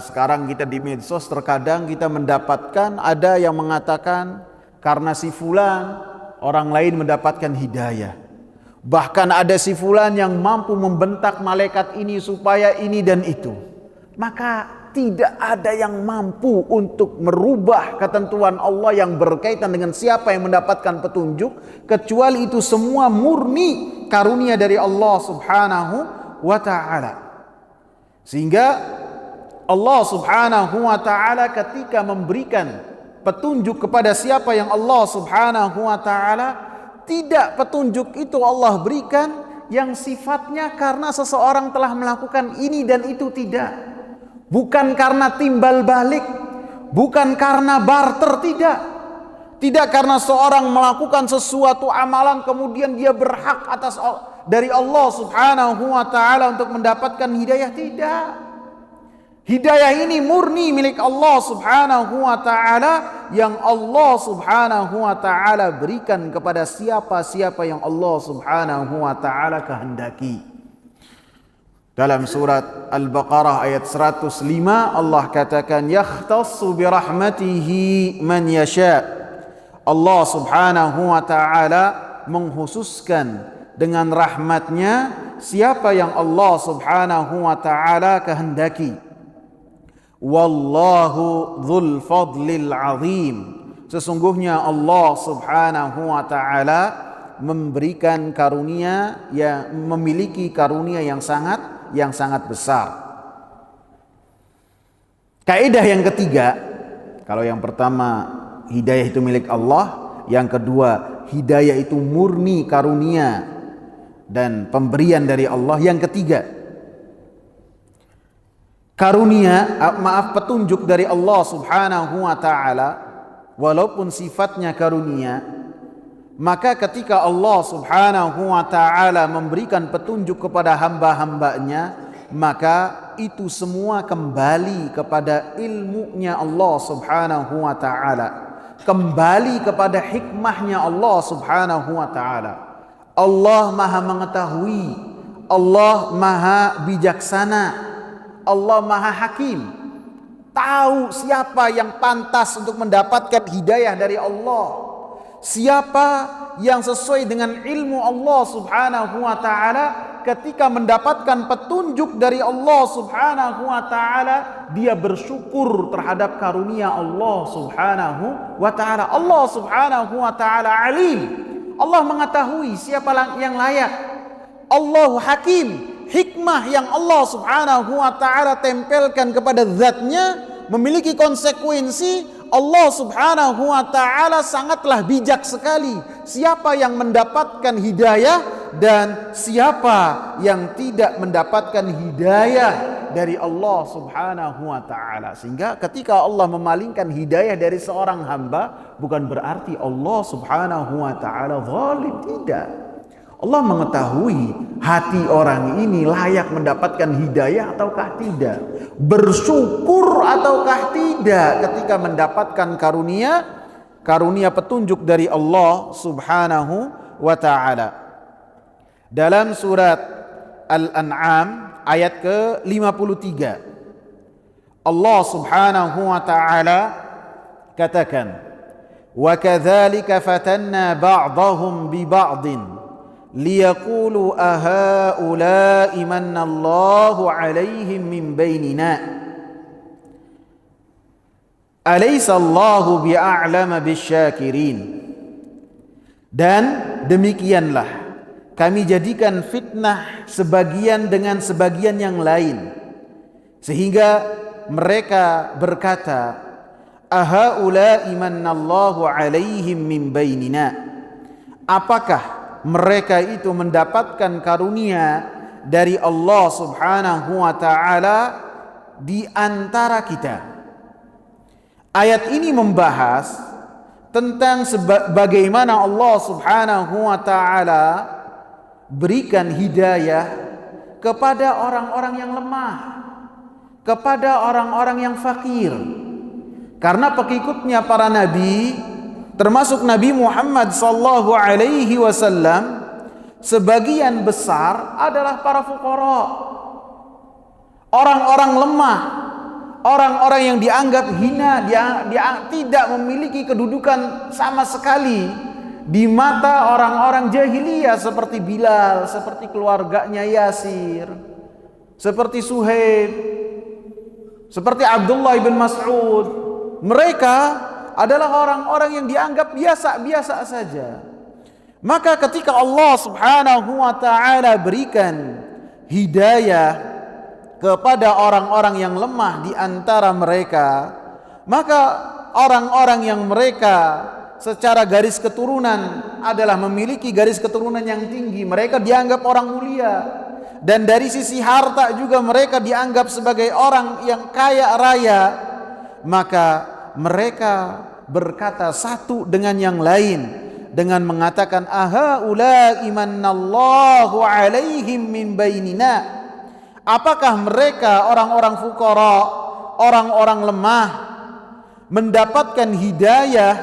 Speaker 1: Sekarang kita di medsos terkadang kita mendapatkan ada yang mengatakan karena si fulan orang lain mendapatkan hidayah. Bahkan ada si fulan yang mampu membentak malaikat ini supaya ini dan itu. Maka tidak ada yang mampu untuk merubah ketentuan Allah yang berkaitan dengan siapa yang mendapatkan petunjuk, kecuali itu semua murni karunia dari Allah Subhanahu wa taala. Sehingga Allah Subhanahu wa taala ketika memberikan petunjuk kepada siapa yang Allah Subhanahu wa taala, tidak petunjuk itu Allah berikan yang sifatnya karena seseorang telah melakukan ini dan itu, tidak. Bukan karena timbal balik, bukan karena barter, tidak. Tidak karena seorang melakukan sesuatu amalan kemudian dia berhak atas dari Allah Subhanahu wa taala untuk mendapatkan hidayah, tidak. Hidayah ini murni milik Allah Subhanahu wa taala yang Allah Subhanahu wa taala berikan kepada siapa-siapa yang Allah Subhanahu wa taala kehendaki. Dalam surat Al-Baqarah ayat 105 Allah katakan yakhtassu bi rahmatihi man yasha. Allah Subhanahu wa taala mengkhususkan dengan rahmatnya siapa yang Allah Subhanahu wa taala kehendaki. Wallahu dzul fadlil azim. Sesungguhnya Allah Subhanahu wa taala memberikan karunia, yang memiliki karunia yang sangat besar. Kaidah yang ketiga, kalau yang pertama hidayah itu milik Allah, yang kedua hidayah itu murni karunia dan pemberian dari Allah, yang ketiga petunjuk dari Allah Subhanahu wa taala walaupun sifatnya karunia, maka ketika Allah Subhanahu wa taala memberikan petunjuk kepada hamba-hambanya, maka itu semua kembali kepada ilmunya Allah Subhanahu wa taala, kembali kepada hikmahnya Allah Subhanahu wa taala. Allah Maha mengetahui, Allah Maha bijaksana, Allah Maha Hakim, tahu siapa yang pantas untuk mendapatkan hidayah dari Allah, siapa yang sesuai dengan ilmu Allah Subhanahu wa taala. Ketika mendapatkan petunjuk dari Allah Subhanahu wa taala, dia bersyukur terhadap karunia Allah Subhanahu wa taala. Allah Subhanahu wa taala alim, Allah mengetahui siapa yang layak. Allahu Hakim, hikmah yang Allah Subhanahu wa taala tempelkan kepada zatnya memiliki konsekuensi. Allah Subhanahu wa taala sangatlah bijak sekali siapa yang mendapatkan hidayah dan siapa yang tidak mendapatkan hidayah dari Allah Subhanahu wa taala. Sehingga ketika Allah memalingkan hidayah dari seorang hamba, bukan berarti Allah Subhanahu wa taala zalim, tidak. Allah mengetahui hati orang ini layak mendapatkan hidayah ataukah tidak, bersyukur ataukah tidak ketika mendapatkan karunia petunjuk dari Allah Subhanahu wa taala. Dalam surat Al-An'am ayat ke-53 Allah Subhanahu wa taala katakan, wa kadzalika fatanna ba'dahum bi ba'din liyaqulu ahaula'i manallahu 'alaihim min bainina. Alaisallahu bi'a'lama bisyakirin. Dan demikianlah kami jadikan fitnah sebagian dengan sebagian yang lain, sehingga mereka berkata, ahaula'i mannallahu alaihim min bainina. Apakah mereka itu mendapatkan karunia dari Allah Subhanahu wa taala di antara kita? Ayat ini membahas tentang bagaimana Allah Subhanahu wa taala berikan hidayah kepada orang-orang yang lemah, kepada orang-orang yang fakir. Karena pengikutnya para nabi, termasuk Nabi Muhammad sallallahu alaihi wasallam, sebagian besar adalah para fuqara, orang-orang lemah, orang-orang yang dianggap hina, dia tidak memiliki kedudukan sama sekali di mata orang-orang jahiliyah, seperti Bilal, seperti keluarganya Yasir, seperti Suhaib, seperti Abdullah bin Mas'ud. Mereka adalah orang-orang yang dianggap biasa-biasa saja. Maka ketika Allah Subhanahu wa taala berikan hidayah kepada orang-orang yang lemah di antara mereka, maka orang-orang yang mereka secara garis keturunan adalah memiliki garis keturunan yang tinggi, mereka dianggap orang mulia, dan dari sisi harta juga mereka dianggap sebagai orang yang kaya raya. Maka mereka berkata satu dengan yang lain dengan mengatakan, ahaula'i mannallahu alaihim min bainina. Apakah mereka orang-orang fuqara, orang-orang lemah, mendapatkan hidayah,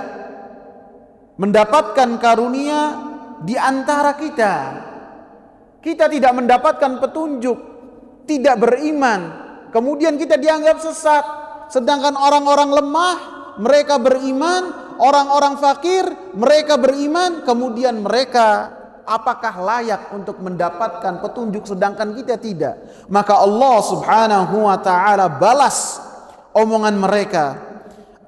Speaker 1: mendapatkan karunia di antara kita? Kita tidak mendapatkan petunjuk, tidak beriman, kemudian kita dianggap sesat. Sedangkan orang-orang lemah, mereka beriman, orang-orang fakir, mereka beriman, kemudian mereka apakah layak untuk mendapatkan petunjuk sedangkan kita tidak? Maka Allah Subhanahu wa taala balas omongan mereka.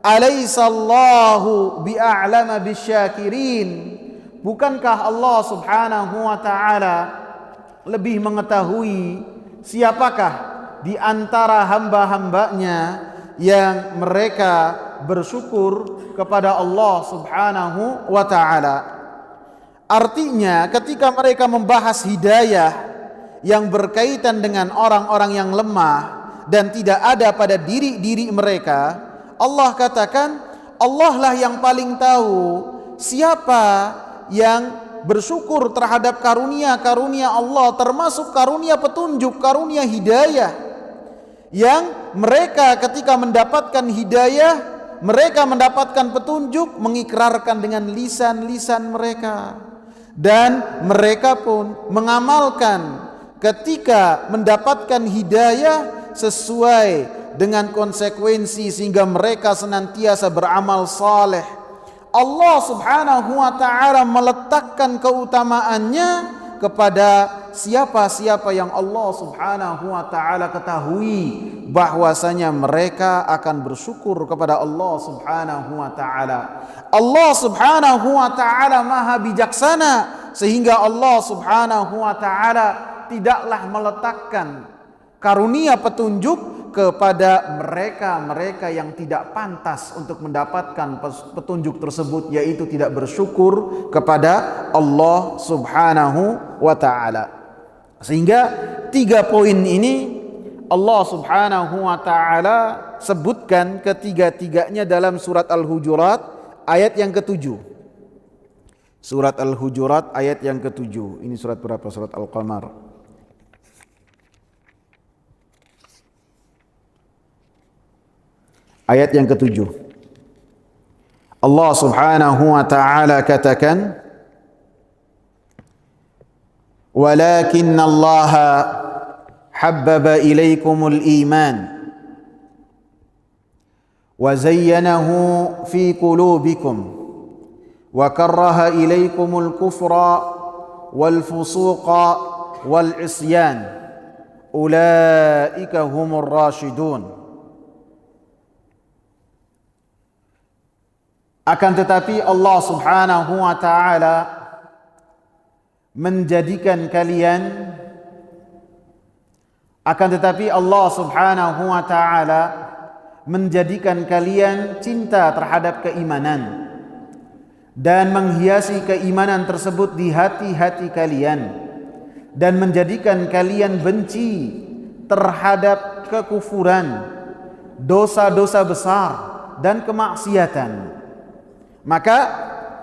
Speaker 1: Alaisallahu bi'a'lama bisyakirin. Bukankah Allah Subhanahu wa taala lebih mengetahui siapakah di antara hamba-hambanya yang mereka bersyukur kepada Allah Subhanahu wa taala? Artinya ketika mereka membahas hidayah yang berkaitan dengan orang-orang yang lemah dan tidak ada pada diri-diri mereka, Allah katakan Allah lah yang paling tahu siapa yang bersyukur terhadap karunia-karunia Allah, termasuk karunia petunjuk, karunia hidayah, yang mereka ketika mendapatkan hidayah, mereka mendapatkan petunjuk, mengikrarkan dengan lisan-lisan mereka. Dan mereka pun mengamalkan ketika mendapatkan hidayah sesuai dengan konsekuensi, sehingga mereka senantiasa beramal saleh. Allah Subhanahu wa taala meletakkan keutamaannya kepada siapa-siapa yang Allah Subhanahu wa taala ketahui bahwasanya mereka akan bersyukur kepada Allah Subhanahu wa taala. Allah Subhanahu wa taala Maha bijaksana, sehingga Allah Subhanahu wa taala tidaklah meletakkan karunia petunjuk kepada mereka-mereka yang tidak pantas untuk mendapatkan petunjuk tersebut, yaitu tidak bersyukur kepada Allah Subhanahu wa taala. Sehingga 3 poin ini Allah Subhanahu wa taala sebutkan ketiga-tiganya dalam surat Al-Hujurat ayat yang ke-7. Surat Al-Hujurat ayat yang ke-7. Ini surat berapa? Surat Al-Qamar. Ayat yang ke-7. Allah Subhanahu wa taala katakan, "Walakinna Allah habbaba ilaikumul iman wa zayyanahu fi qulubikum wa karraha ilaikumul kufra wal fusuqa wal isyan ulaika humur rasyidun." Akan tetapi Allah Subhanahu wa taala menjadikan kalian Allah Subhanahu wa taala menjadikan kalian cinta terhadap keimanan dan menghiasi keimanan tersebut di hati-hati kalian dan menjadikan kalian benci terhadap kekufuran, dosa-dosa besar dan kemaksiatan. Maka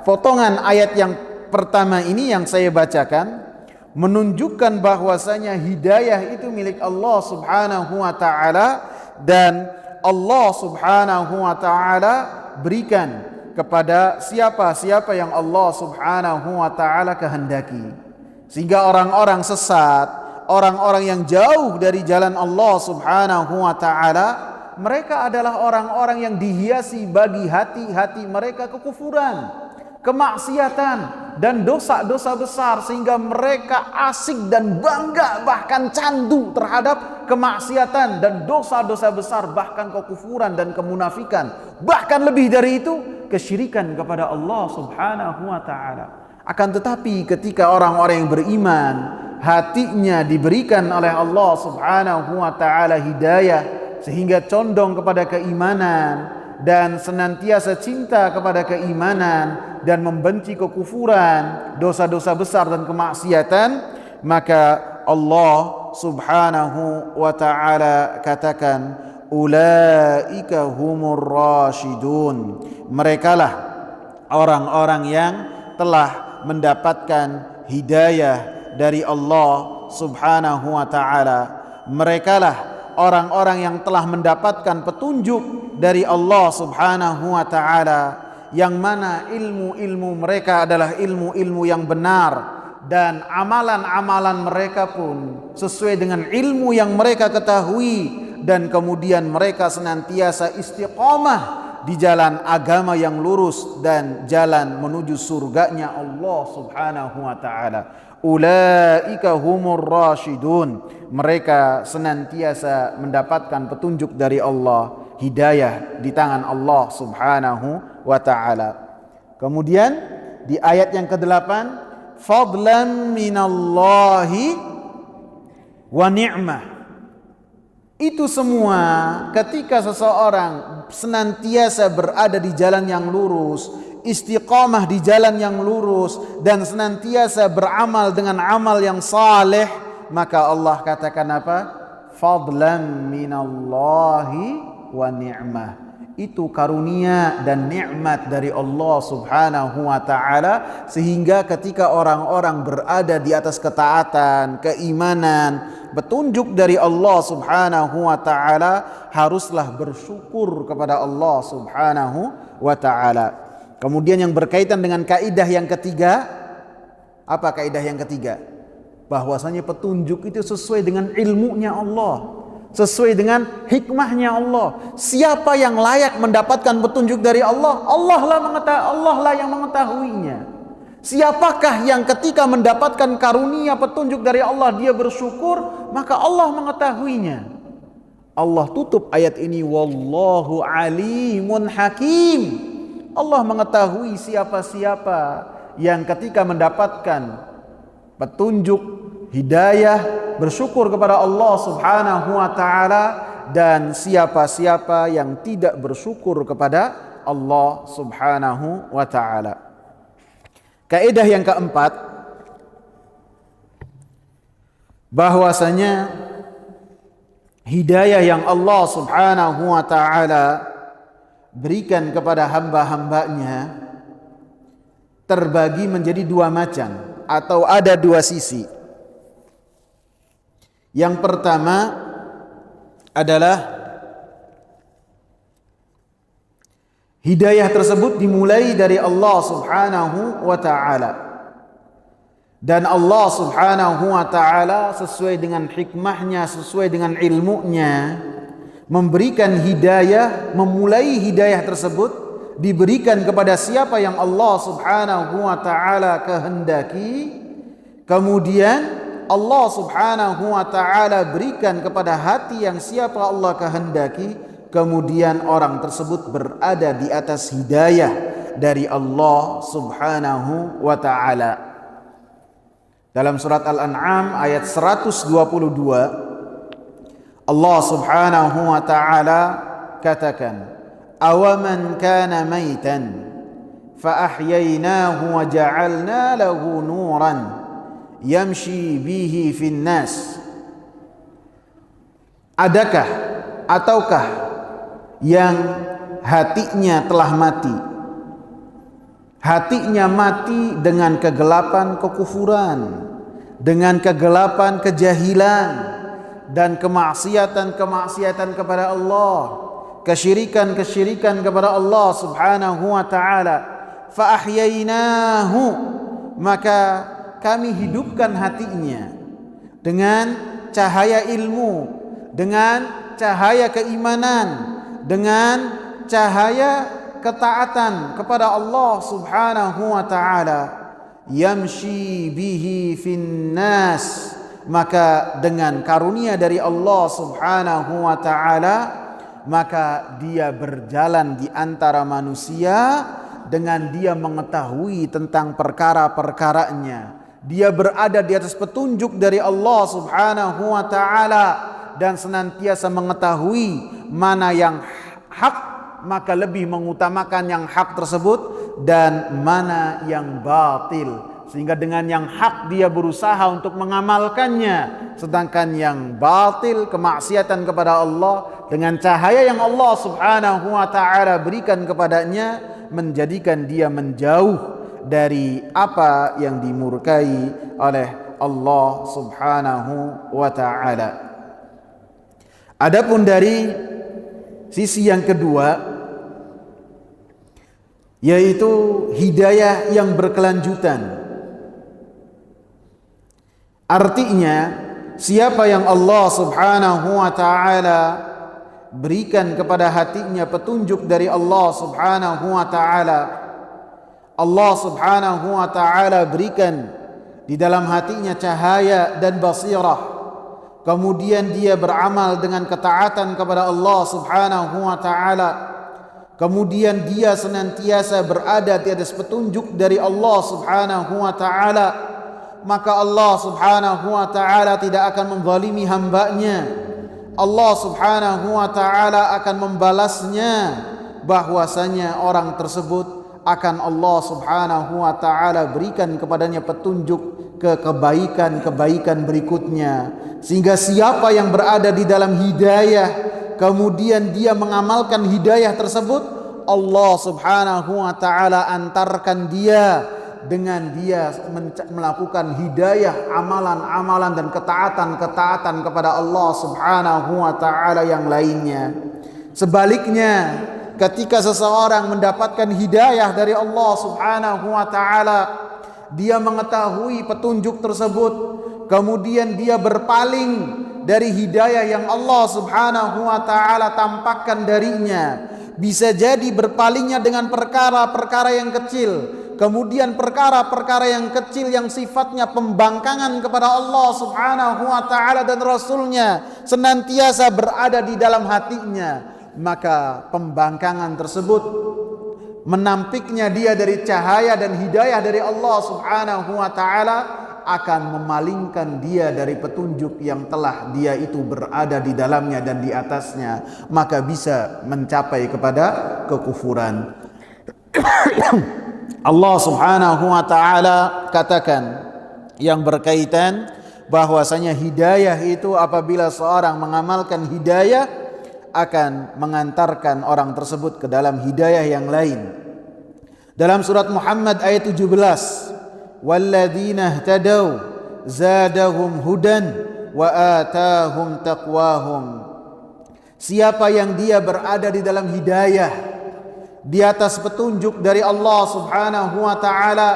Speaker 1: potongan ayat yang pertama ini yang saya bacakan menunjukkan bahwasanya hidayah itu milik Allah Subhanahu wa taala dan Allah Subhanahu wa taala berikan kepada siapa-siapa yang Allah Subhanahu wa taala kehendaki. Sehingga orang-orang sesat, orang-orang yang jauh dari jalan Allah Subhanahu wa taala, mereka adalah orang-orang yang dihiasi bagi hati-hati mereka kekufuran, kemaksiatan dan dosa-dosa besar, sehingga mereka asik dan bangga bahkan candu terhadap kemaksiatan dan dosa-dosa besar, bahkan kekufuran dan kemunafikan, bahkan lebih dari itu kesyirikan kepada Allah Subhanahu wa taala. Akan tetapi ketika orang-orang yang beriman hatinya diberikan oleh Allah Subhanahu wa taala hidayah sehingga condong kepada keimanan dan senantiasa cinta kepada keimanan dan membenci kekufuran, dosa-dosa besar dan kemaksiatan, maka Allah Subhanahu wa taala katakan ulaika humur rasyidun. Merekalah orang-orang yang telah mendapatkan hidayah dari Allah Subhanahu wa taala. Merekalah orang-orang yang telah mendapatkan petunjuk dari Allah Subhanahu wa taala, yang mana ilmu-ilmu mereka adalah ilmu-ilmu yang benar dan amalan-amalan mereka pun sesuai dengan ilmu yang mereka ketahui, dan kemudian mereka senantiasa istiqamah di jalan agama yang lurus dan jalan menuju surganya Allah Subhanahu wa taala. Ulaika humur rasyidun. Mereka senantiasa mendapatkan petunjuk dari Allah, hidayah di tangan Allah Subhanahu wa taala. Kemudian di ayat yang ke-8, fadlan minallahi wa ni'mah. Itu semua ketika seseorang senantiasa berada di jalan yang lurus, istiqamah di jalan yang lurus, dan senantiasa beramal dengan amal yang saleh, maka Allah katakan apa? Fadlan minallahi wa ni'mah. Itu karunia dan nikmat dari Allah Subhanahu wa taala, sehingga ketika orang-orang berada di atas ketaatan, keimanan, petunjuk dari Allah Subhanahu wa taala, haruslah bersyukur kepada Allah Subhanahu wa taala. Kemudian yang berkaitan dengan kaidah yang ketiga, apa kaidah yang ketiga? Bahwasanya petunjuk itu sesuai dengan ilmunya Allah, sesuai dengan hikmahnya Allah. Siapa yang layak mendapatkan petunjuk dari Allah? Allah lah yang mengetahuinya. Siapakah yang ketika mendapatkan karunia petunjuk dari Allah dia bersyukur, maka Allah mengetahuinya. Allah tutup ayat ini, wallahu alimun hakim. Allah mengetahui siapa-siapa yang ketika mendapatkan petunjuk, hidayah, bersyukur kepada Allah Subhanahu wa taala, dan siapa-siapa yang tidak bersyukur kepada Allah Subhanahu wa taala. Kaidah yang keempat, bahwasanya hidayah yang Allah Subhanahu wa taala berikan kepada hamba-hambanya terbagi menjadi dua macam, atau ada dua sisi. Yang pertama adalah hidayah tersebut dimulai dari Allah Subhanahu wa taala, dan Allah Subhanahu wa taala sesuai dengan hikmahnya, sesuai dengan ilmunya, memberikan hidayah, memulai hidayah tersebut diberikan kepada siapa yang Allah Subhanahu wa taala kehendaki. Kemudian Allah Subhanahu wa taala berikan kepada hati yang siapa Allah kehendaki, kemudian orang tersebut berada di atas hidayah dari Allah Subhanahu wa ta'ala. Dalam surat Al-An'am ayat 122, Allah Subhanahu wa ta'ala katakan, awaman kana maitan fa ahyainahu wa ja'alna lahu nuran yamshi bihi fin nas. Adakah ataukah yang hatinya telah mati, hatinya mati dengan kegelapan kekufuran, dengan kegelapan kejahilan dan kemaksiatan kepada Allah, kesyirikan kepada Allah Subhanahu wa ta'ala. Fa ahyainahu, maka kami hidupkan hatinya dengan cahaya ilmu, dengan cahaya keimanan, dengan cahaya ketaatan kepada Allah Subhanahu wa ta'ala. Yamshi bihi finnas, maka dengan karunia dari Allah Subhanahu wa ta'ala, maka dia berjalan di antara manusia dengan dia mengetahui tentang perkara-perkaranya. Dia berada di atas petunjuk dari Allah Subhanahu wa ta'ala dan senantiasa mengetahui mana yang hak, maka lebih mengutamakan yang hak tersebut, dan mana yang batil, sehingga dengan yang hak dia berusaha untuk mengamalkannya, sedangkan yang batil, kemaksiatan kepada Allah, dengan cahaya yang Allah Subhanahu wa ta'ala berikan kepadanya, menjadikan dia menjauh dari apa yang dimurkai oleh Allah Subhanahu wa ta'ala. Adapun dari sisi yang kedua, yaitu hidayah yang berkelanjutan. Artinya, siapa yang Allah Subhanahu wa ta'ala berikan kepada hatinya petunjuk dari Allah Subhanahu wa ta'ala, Allah Subhanahu wa ta'ala berikan di dalam hatinya cahaya dan basirah, kemudian dia beramal dengan ketaatan kepada Allah Subhanahu wa ta'ala, kemudian dia senantiasa berada di atas petunjuk dari Allah Subhanahu wa ta'ala, maka Allah Subhanahu wa ta'ala tidak akan menzalimi hambanya. Allah Subhanahu wa ta'ala akan membalasnya, bahwasanya orang tersebut akan Allah Subhanahu wa ta'ala berikan kepadanya petunjuk ke kebaikan-kebaikan berikutnya. Sehingga siapa yang berada di dalam hidayah, kemudian dia mengamalkan hidayah tersebut, Allah Subhanahu wa ta'ala antarkan dia dengan dia melakukan hidayah, amalan-amalan dan ketaatan-ketaatan kepada Allah Subhanahu wa ta'ala yang lainnya. Sebaliknya, ketika seseorang mendapatkan hidayah dari Allah Subhanahu wa ta'ala, dia mengetahui petunjuk tersebut, kemudian dia berpaling dari hidayah yang Allah Subhanahu wa ta'ala tampakkan darinya. Bisa jadi berpalingnya dengan perkara-perkara yang kecil, kemudian perkara-perkara yang kecil yang sifatnya pembangkangan kepada Allah Subhanahu wa ta'ala dan Rasulnya senantiasa berada di dalam hatinya, maka pembangkangan tersebut menampiknya dia dari cahaya dan hidayah dari Allah Subhanahu wa ta'ala, akan memalingkan dia dari petunjuk yang telah dia itu berada di dalamnya dan di atasnya, maka bisa mencapai kepada kekufuran. Allah Subhanahu wa ta'ala katakan yang berkaitan bahwasanya hidayah itu apabila seorang mengamalkan hidayah akan mengantarkan orang tersebut ke dalam hidayah yang lain. Dalam surat Muhammad ayat 17, walladzina ihtadaw zadahum hudan wa atahum taqwahum. Siapa yang dia berada di dalam hidayah, di atas petunjuk dari Allah Subhanahu wa ta'ala,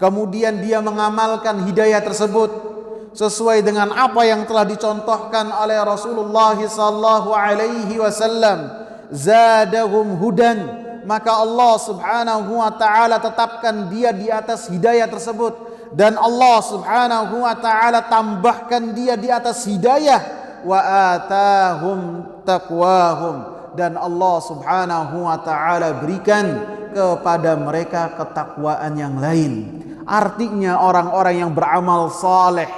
Speaker 1: kemudian dia mengamalkan hidayah tersebut sesuai dengan apa yang telah dicontohkan oleh Rasulullah sallallahu alaihi wasallam, zadahum hudan, maka Allah Subhanahu wa ta'ala tetapkan dia di atas hidayah tersebut, dan Allah Subhanahu wa ta'ala tambahkan dia di atas hidayah, wa atahum taqwahum, dan Allah Subhanahu wa taala berikan kepada mereka ketakwaan yang lain. Artinya orang-orang yang beramal saleh,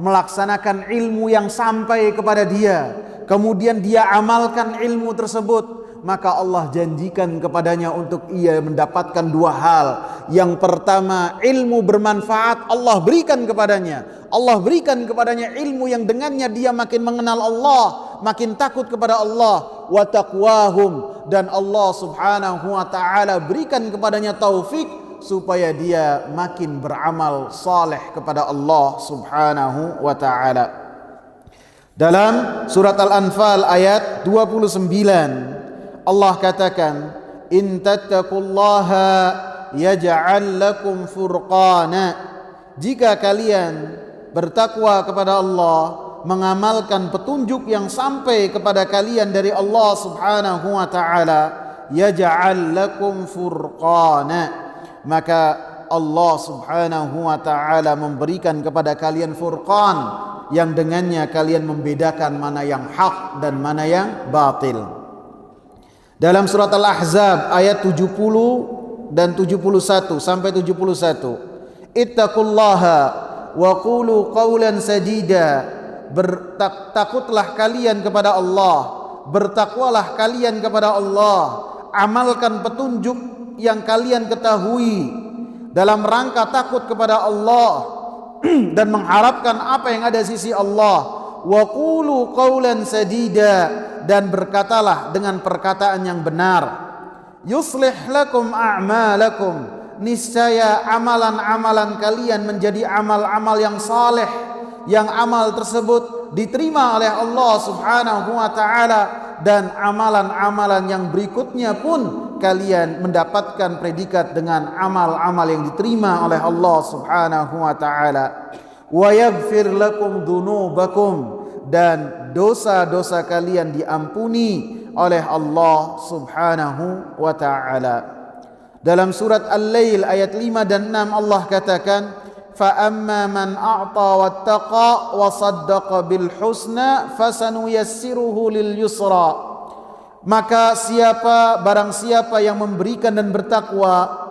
Speaker 1: melaksanakan ilmu yang sampai kepada dia, kemudian dia amalkan ilmu tersebut, maka Allah janjikan kepadanya untuk ia mendapatkan dua hal. Yang pertama, ilmu bermanfaat Allah berikan kepadanya. Allah berikan kepadanya ilmu yang dengannya dia makin mengenal Allah, makin takut kepada Allah. Wa taqwahum, dan Allah Subhanahu wa taala berikan kepadanya taufik supaya dia makin beramal saleh kepada Allah Subhanahu wa taala. Dalam surat Al-Anfal ayat 29 Allah katakan, in tattaqullaha yaj'al lakum furqana. Jika kalian bertakwa kepada Allah, mengamalkan petunjuk yang sampai kepada kalian dari Allah Subhanahu wa taala, yaj'al lakum furqana, maka Allah Subhanahu wa taala memberikan kepada kalian furqan, yang dengannya kalian membedakan mana yang hak dan mana yang batil. Dalam surat Al-Ahzab ayat 70 dan 71 sampai 71, ittaqullaha wa qulu qawlan sadida, bertakutlah kalian kepada Allah, bertakwalah kalian kepada Allah, amalkan petunjuk yang kalian ketahui dalam rangka takut kepada Allah dan mengharapkan apa yang ada di sisi Allah. Wa qulu qawlan sadida, dan berkatalah dengan perkataan yang benar. Yuslih lakum a'malakum, niscaya amalan-amalan kalian menjadi amal-amal yang saleh, yang amal tersebut diterima oleh Allah Subhanahu wa taala, dan amalan-amalan yang berikutnya pun kalian mendapatkan predikat dengan amal-amal yang diterima oleh Allah Subhanahu wa taala. Wa yaghfir lakum dzunubakum, dan dosa-dosa kalian diampuni oleh Allah Subhanahu wa taala. Dalam surat Al-Lail ayat 5 dan 6 Allah katakan, fa amma man a'ta wattaqa wa saddaqa bil husna fasanuyassiruhu lil yusra. Maka barang siapa yang memberikan dan bertakwa,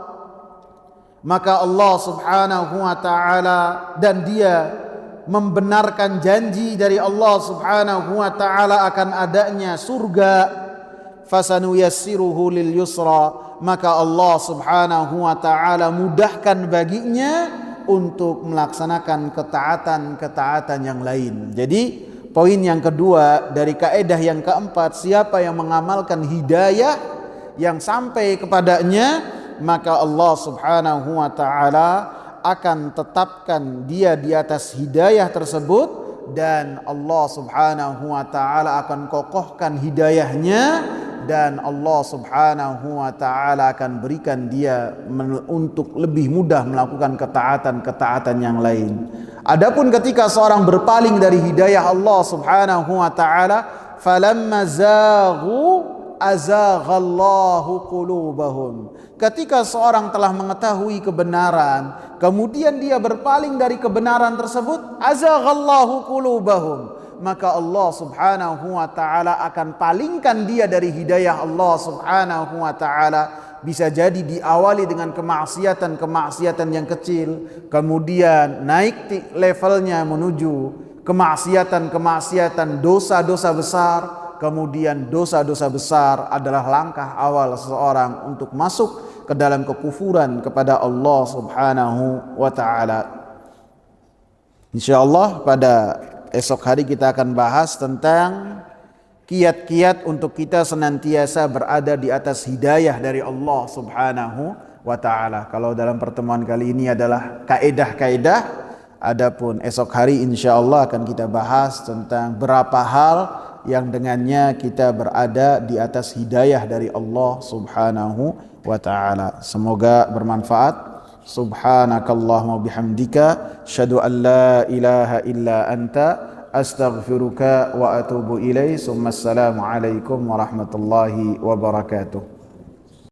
Speaker 1: maka Allah Subhanahu wa taala dan dia membenarkan janji dari Allah Subhanahu wa taala akan adanya surga, fasanuyassiruhu lil yusra, maka Allah Subhanahu wa taala mudahkan baginya untuk melaksanakan ketaatan-ketaatan yang lain. Jadi poin yang kedua dari kaedah yang keempat, siapa yang mengamalkan hidayah yang sampai kepadanya, maka Allah Subhanahu wa taala akan tetapkan dia di atas hidayah tersebut, dan Allah Subhanahu wa taala akan kokohkan hidayahnya, dan Allah Subhanahu wa taala akan berikan dia untuk lebih mudah melakukan ketaatan-ketaatan yang lain. Adapun ketika seorang berpaling dari hidayah Allah Subhanahu wa taala, falamma zaghu azaghallahu qulubahum. Ketika seorang telah mengetahui kebenaran, kemudian dia berpaling dari kebenaran tersebut, azaghallahu qulubahum, maka Allah Subhanahu wa taala akan palingkan dia dari hidayah Allah Subhanahu wa taala. Bisa jadi diawali dengan kemaksiatan yang kecil, kemudian naik levelnya menuju kemaksiatan, dosa-dosa besar. Kemudian dosa-dosa besar adalah langkah awal seseorang untuk masuk ke dalam kekufuran kepada Allah Subhanahu wa taala. Insyaallah pada esok hari kita akan bahas tentang kiat-kiat untuk kita senantiasa berada di atas hidayah dari Allah Subhanahu wa taala. Kalau dalam pertemuan kali ini adalah kaedah-kaedah, adapun esok hari insyaallah akan kita bahas tentang berapa hal yang dengannya kita berada di atas hidayah dari Allah Subhanahu wa taala. Semoga bermanfaat. Subhanakallahumma bihamdika asyhadu an la ilaha illa anta astaghfiruka wa atubu ilaik. Assalamu alaikum warahmatullahi wabarakatuh.